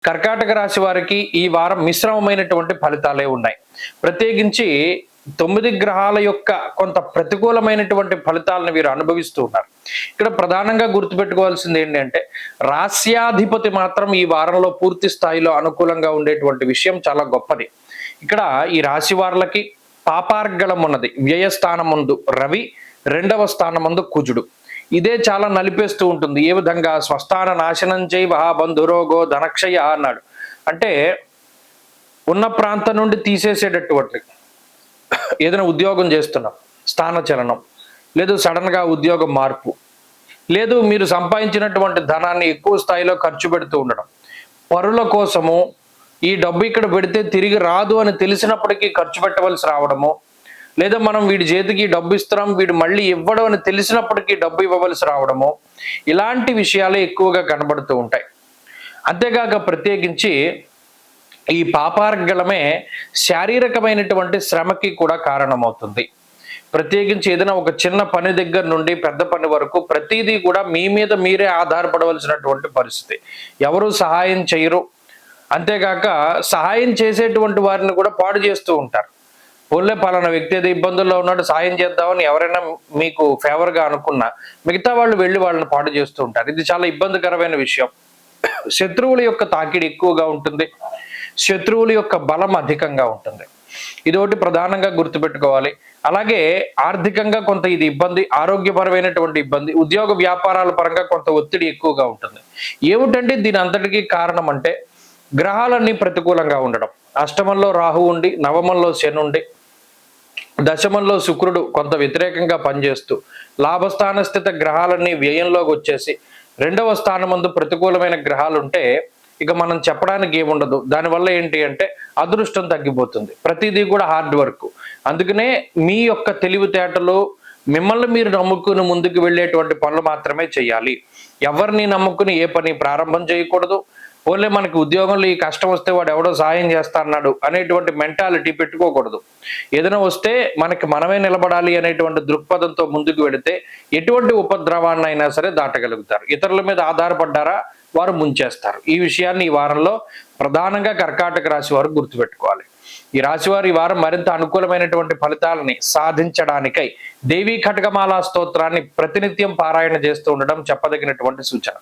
కర్కాటక రాశి వారికి ఈ వారం మిశ్రమమైనటువంటి ఫలితాలే ఉన్నాయి. ప్రత్యేకించి 9 గ్రహాల యొక్క కొంత ప్రతికూలమైనటువంటి ఫలితాలను వీరు అనుభవిస్తూ ఉన్నారు. ఇక్కడ ప్రధానంగా గుర్తుపెట్టుకోవాల్సింది ఏంటంటే, రాస్యాధిపతి మాత్రం ఈ వారంలో పూర్తి స్థాయిలో అనుకూలంగా ఉండేటువంటి విషయం చాలా గొప్పది. ఇక్కడ ఈ రాశి వారులకి పాపార్గళం ఉన్నది. వ్యయస్థానం ముందు రవి, 2వ స్థానం ముందు కుజుడు. ఇదే చాలా నలిపేస్తూ ఉంటుంది. ఏ విధంగా స్వస్థాన నాశనం చేయి బంధురోగో ధనక్షయ అన్నాడు. అంటే ఉన్న ప్రాంతం నుండి తీసేసేటటువంటి ఏదైనా ఉద్యోగం చేస్తున్నాం, స్థానచలనం, లేదు సడన్ గా ఉద్యోగం మార్పు, లేదు మీరు సంపాదించినటువంటి ధనాన్ని ఎక్కువ స్థాయిలో ఖర్చు పెడుతూ ఉండడం, పరుల కోసము ఈ డబ్బు ఇక్కడ పెడితే తిరిగి రాదు అని తెలిసినప్పటికీ ఖర్చు పెట్టవలసి రావడము, లేదా మనం వీడి చేతికి డబ్బు ఇస్తున్నాం వీడు మళ్ళీ ఇవ్వడం అని తెలిసినప్పటికీ డబ్బు ఇవ్వవలసి రావడము, ఇలాంటి విషయాలే ఎక్కువగా కనబడుతూ ఉంటాయి. అంతేగాక ప్రత్యేకించి ఈ పాపార్గళమే శారీరకమైనటువంటి శ్రమకి కూడా కారణమవుతుంది. ప్రత్యేకించి ఏదైనా ఒక చిన్న పని దగ్గర నుండి పెద్ద పని వరకు ప్రతిదీ కూడా మీ మీద మీరే ఆధారపడవలసినటువంటి పరిస్థితి. ఎవరు సహాయం చేయరు. అంతేగాక సహాయం చేసేటువంటి వారిని కూడా పాడు చేస్తూ ఉంటారు. పోలే పలానా వ్యక్తి ఏదో ఇబ్బందుల్లో ఉన్నాడు సాయం చేద్దామని ఎవరైనా మీకు ఫేవర్గా అనుకున్నా మిగతా వాళ్ళు వెళ్ళి వాళ్ళని పాడు చేస్తూ ఉంటారు. ఇది చాలా ఇబ్బందికరమైన విషయం. శత్రువుల యొక్క తాకిడి ఎక్కువగా ఉంటుంది. శత్రువుల యొక్క బలం అధికంగా ఉంటుంది. ఇది ఒకటి ప్రధానంగా గుర్తుపెట్టుకోవాలి. అలాగే ఆర్థికంగా కొంత ఇది ఇబ్బంది, ఆరోగ్యపరమైనటువంటి ఇబ్బంది, ఉద్యోగ వ్యాపారాల పరంగా కొంత ఒత్తిడి ఎక్కువగా ఉంటుంది. ఏమిటంటే దీని అంతటికీ కారణం అంటే గ్రహాలన్నీ ప్రతికూలంగా ఉండడం. అష్టమంలో రాహు ఉండి, నవమంలో శని ఉండి, దశమంలో శుక్రుడు కొంత వ్యతిరేకంగా పనిచేస్తూ, లాభస్థాన స్థిత గ్రహాలన్నీ వ్యయంలోకి వచ్చేసి 2వ స్థానం ముందు ప్రతికూలమైన గ్రహాలు ఉంటే ఇక మనం చెప్పడానికి ఏముండదు. దానివల్ల ఏంటి అంటే అదృష్టం తగ్గిపోతుంది. ప్రతిదీ కూడా హార్డ్ వర్క్. అందుకనే మీ యొక్క తెలివితేటలు, మిమ్మల్ని మీరు నమ్ముకుని ముందుకు వెళ్ళేటువంటి పనులు మాత్రమే చేయాలి. ఎవరిని నమ్ముకుని ఏ పని ప్రారంభం చేయకూడదు. పోలే మనకి ఉద్యోగంలో ఈ కష్టం వస్తే వాడు ఎవడో సాయం చేస్తా అన్నాడు అనేటువంటి మెంటాలిటీ పెట్టుకోకూడదు. ఏదైనా వస్తే మనకి మనమే నిలబడాలి అనేటువంటి దృక్పథంతో ముందుకు వెళితే ఎటువంటి ఉపద్రవాన్నైనా సరే దాటగలుగుతారు. ఇతరుల మీద ఆధారపడ్డారా వారు ముంచేస్తారు. ఈ విషయాన్ని ఈ వారంలో ప్రధానంగా కర్కాటక రాశి వారు గుర్తుపెట్టుకోవాలి. ఈ రాశివారు ఈ వారం మరింత అనుకూలమైనటువంటి ఫలితాలని సాధించడానికై దేవీ ఖడ్గమాలా స్తోత్రాన్ని ప్రతినిత్యం పారాయణ చేస్తూ ఉండడం చెప్పదగినటువంటి సూచన.